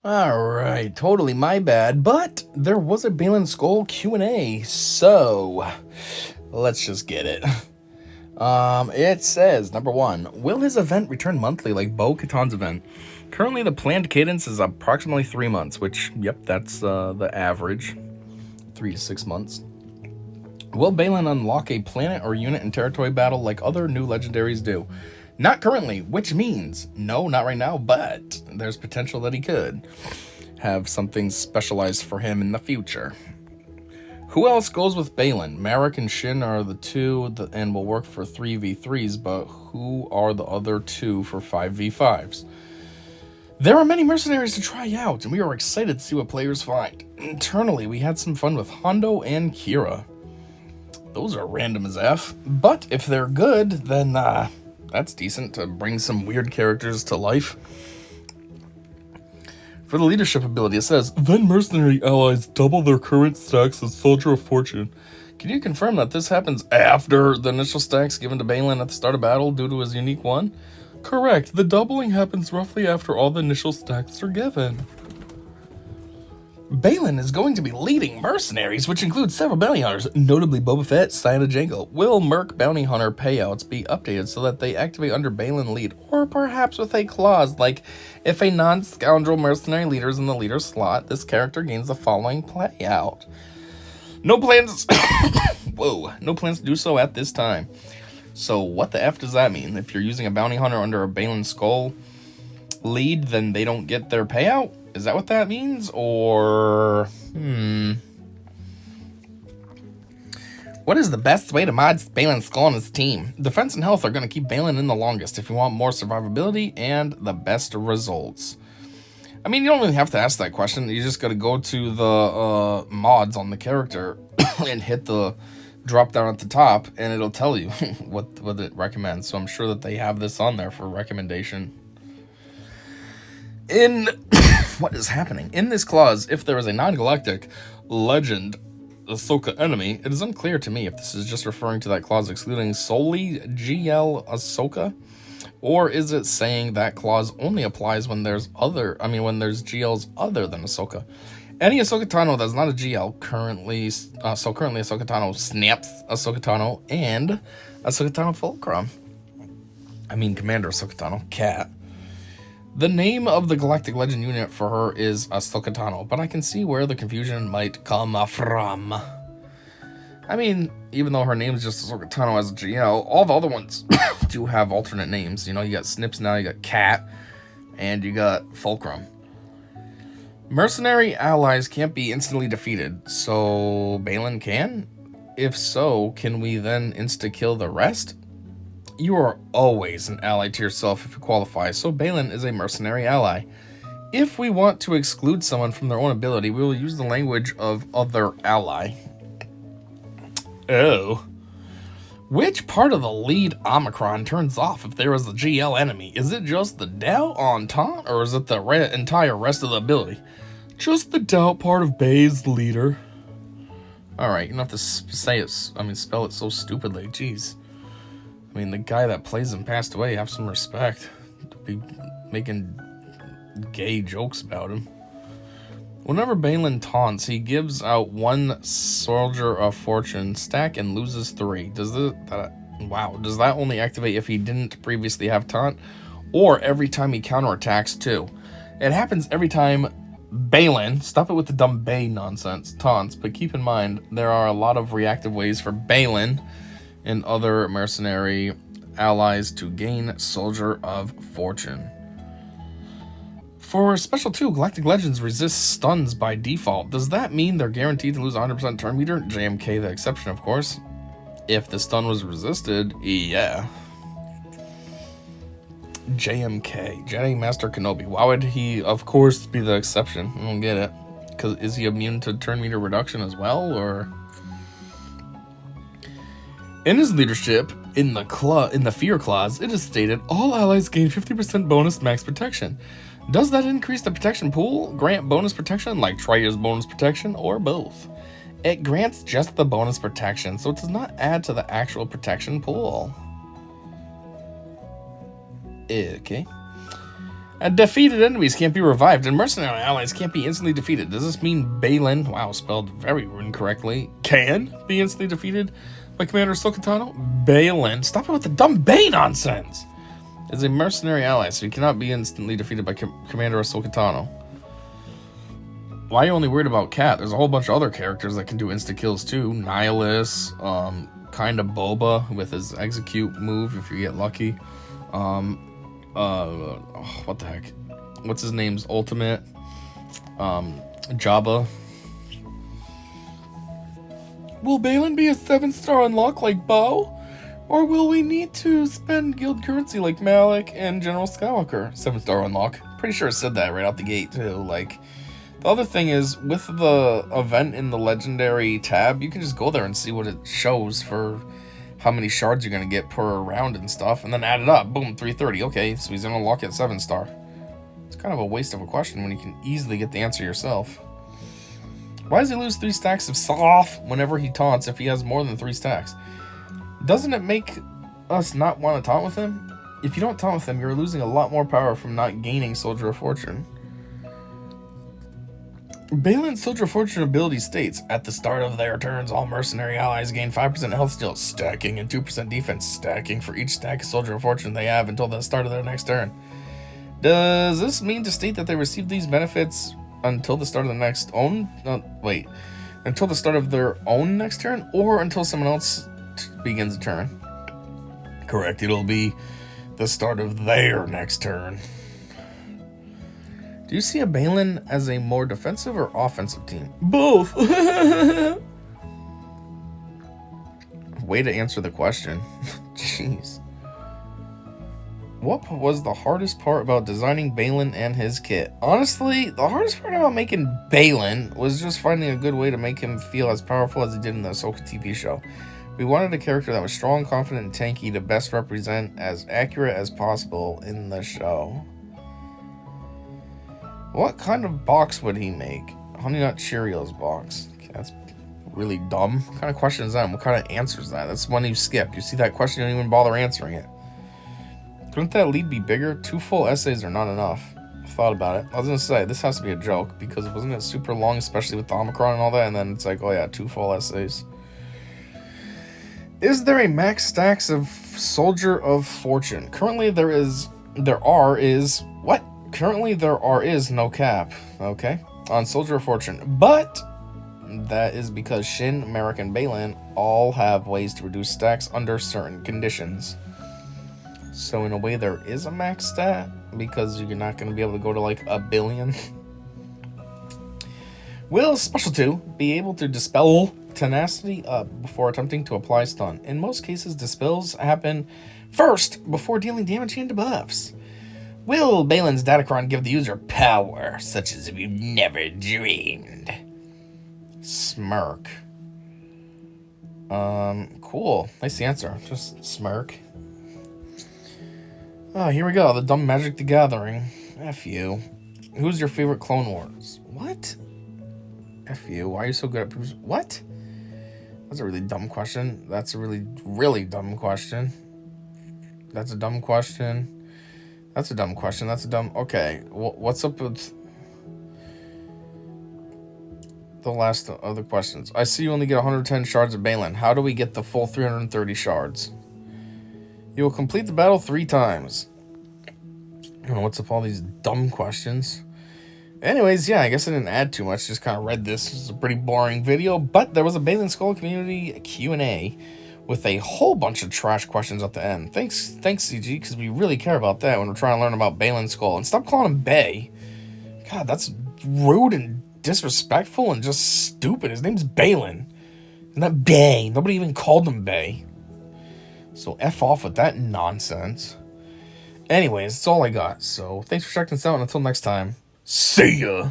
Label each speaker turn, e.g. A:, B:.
A: Alright, totally my bad, but there was a Baylan Skoll Q&A, so let's just get it. It says, number one, will his event return monthly like Bo-Katan's event? Currently, the planned cadence is approximately 3 months, which, yep, that's the average, 3 to 6 months. Will Baylan unlock a planet or unit and territory battle like other new legendaries do? Not currently, which means no, not right now, but there's potential that he could have something specialized for him in the future. Who else goes with Baylan? Marek and Shin are the two and will work for 3v3s, but who are the other two for 5v5s? There are many mercenaries to try out, and we are excited to see what players find. Internally, we had some fun with Hondo and Kira. Those are random as F, but if they're good, then that's decent to bring some weird characters to life. For the leadership ability, it says, then mercenary allies double their current stacks as Soldier of Fortune. Can you confirm that this happens after the initial stacks given to Baylan at the start of battle due to his unique one? Correct, the doubling happens roughly after all the initial stacks are given. Baylan is going to be leading mercenaries, which include several bounty hunters, notably Boba Fett, Scion, and Jango. Will Merc bounty hunter payouts be updated so that they activate under Baylan lead, or perhaps with a clause like, if a non-scoundrel mercenary leader is in the leader slot, this character gains the following payout. No plans. Whoa, no plans to do so at this time. So what the F does that mean? If you're using a bounty hunter under a Baylan Skoll lead, then they don't get their payout? Is that what that means? Or, What is the best way to mod Baylan Skoll on his team? Defense and health are going to keep Baylan in the longest if you want more survivability and the best results. I mean, you don't really have to ask that question. You just got to go to the mods on the character and hit the drop down at the top, and it'll tell you what it recommends. So I'm sure that they have this on there for recommendation. What is happening? In this clause, if there is a non-galactic legend Ahsoka enemy, it is unclear to me if this is just referring to that clause excluding solely GL Ahsoka, or is it saying that clause only applies when there's GLs other than Ahsoka? Any Ahsoka Tano that's not a GL currently Ahsoka Tano snaps Ahsoka Tano and Ahsoka Tano Fulcrum. Commander Ahsoka Tano, Cat. The name of the Galactic Legend unit for her is Ahsoka Tano, but I can see where the confusion might come from. Even though her name is just Ahsoka Tano as a GL, all the other ones do have alternate names. You got Snips now, you got Cat, and you got Fulcrum. Mercenary allies can't be instantly defeated, so Baylan can? If so, can we then insta-kill the rest? You are always an ally to yourself if you qualify, so Baylan is a mercenary ally. If we want to exclude someone from their own ability, we will use the language of other ally. Oh. Which part of the lead Omicron turns off if there is a GL enemy? Is it just the doubt on taunt, or is it the entire rest of the ability? Just the doubt part of Bay's leader. Alright, you don't have to spell it so stupidly, jeez. The guy that plays him passed away. Have some respect. Don't be making gay jokes about him. Whenever Baylan taunts, he gives out 1 Soldier of Fortune stack and loses 3. Does that only activate if he didn't previously have taunt? Or every time he counterattacks too? It happens every time Baylan, stop it with the dumb Bay nonsense, taunts, but keep in mind, there are a lot of reactive ways for Baylan and other mercenary allies to gain Soldier of Fortune. For Special 2, Galactic Legends resist stuns by default. Does that mean they're guaranteed to lose 100% turn meter? JMK the exception, of course. If the stun was resisted, yeah. JMK, Jedi Master Kenobi. Why would he, of course, be the exception? I don't get it. Because is he immune to turn meter reduction as well, or... In his leadership, in the Fear Clause, it is stated, all allies gain 50% bonus max protection. Does that increase the protection pool, grant bonus protection like Tria's bonus protection, or both? It grants just the bonus protection, so it does not add to the actual protection pool. Okay. And defeated enemies can't be revived, and mercenary allies can't be instantly defeated. Does this mean Baylan, wow, spelled very incorrectly, can be instantly defeated by Commander Sokatano? Baylan, stop it with the dumb Bay nonsense! Is a mercenary ally, so he cannot be instantly defeated by Commander Sokatano. Why are you only worried about Cat? There's a whole bunch of other characters that can do insta-kills too. Nihilus, kinda Boba with his execute move if you get lucky. What the heck? What's his name's ultimate? Jabba. Will Baylan be a 7-star unlock like Bo? Or will we need to spend guild currency like Malik and General Skywalker? 7-star unlock. Pretty sure it said that right out the gate too. Like, the other thing is, with the event in the legendary tab, you can just go there and see what it shows for how many shards you're going to get per round and stuff, and then add it up. Boom, 330. Okay, so he's going to lock at 7-star. It's kind of a waste of a question when you can easily get the answer yourself. Why does he lose 3 stacks of sloth whenever he taunts if he has more than 3 stacks? Doesn't it make us not want to taunt with him? If you don't taunt with him, you're losing a lot more power from not gaining Soldier of Fortune. Baylan's Soldier of Fortune ability states, at the start of their turns, all mercenary allies gain 5% health steal stacking and 2% defense stacking for each stack of Soldier of Fortune they have until the start of their next turn. Does this mean to state that they receive these benefits until the start of the next until the start of their own next turn, or until someone else begins a turn? Correct, it'll be the start of their next turn. Do you see a Baylan as a more defensive or offensive team? Both! Way to answer the question. Jeez. What was the hardest part about designing Baylan and his kit? Honestly, the hardest part about making Baylan was just finding a good way to make him feel as powerful as he did in the Ahsoka TV show. We wanted a character that was strong, confident, and tanky to best represent as accurate as possible in the show. What kind of box would he make? Honey Nut Cheerios box. Okay, that's really dumb. What kind of question is that? What kind of answer is that? That's one you skip. You see that question, you don't even bother answering it. Couldn't that lead be bigger? 2 full essays are not enough. I thought about it. I was going to say, this has to be a joke, because wasn't it super long, especially with the Omicron and all that, and then it's like, oh yeah, 2 full essays. Is there a max stacks of Soldier of Fortune? Currently there is no cap, okay, on Soldier of Fortune, but that is because Shin, Merrick, and Baylan all have ways to reduce stacks under certain conditions. So in a way there is a max stat, because you're not going to be able to go to like 1 billion. Will Special 2 be able to dispel tenacity before attempting to apply stun? In most cases, dispels happen first before dealing damage and debuffs. Will Baylan's Datacron give the user power, such as we've never dreamed? Smirk. Cool. Nice answer. Just smirk. Oh, here we go. The Dumb Magic the Gathering. F you. Who's your favorite Clone Wars? What? F you. Why are you so good at Bruce? What? That's a really dumb question. That's a really, really dumb question. That's a dumb question. That's a dumb question. That's a dumb... Okay. What's up with the last other questions? I see you only get 110 shards of Baylan. How do we get the full 330 shards? You will complete the battle 3 times. I don't know what's up with all these dumb questions. Anyways, yeah, I guess I didn't add too much. Just kind of read this. This is a pretty boring video. But there was a Baylan Skoll community Q&A with a whole bunch of trash questions at the end. Thanks CG, because we really care about that when we're trying to learn about Baylan Skoll. And stop calling him Bay. God, that's rude and disrespectful and just stupid. His name's Baylan. Isn't that Bay? Nobody even called him Bay. So F off with that nonsense. Anyways, that's all I got. So thanks for checking this out, and until next time, see ya!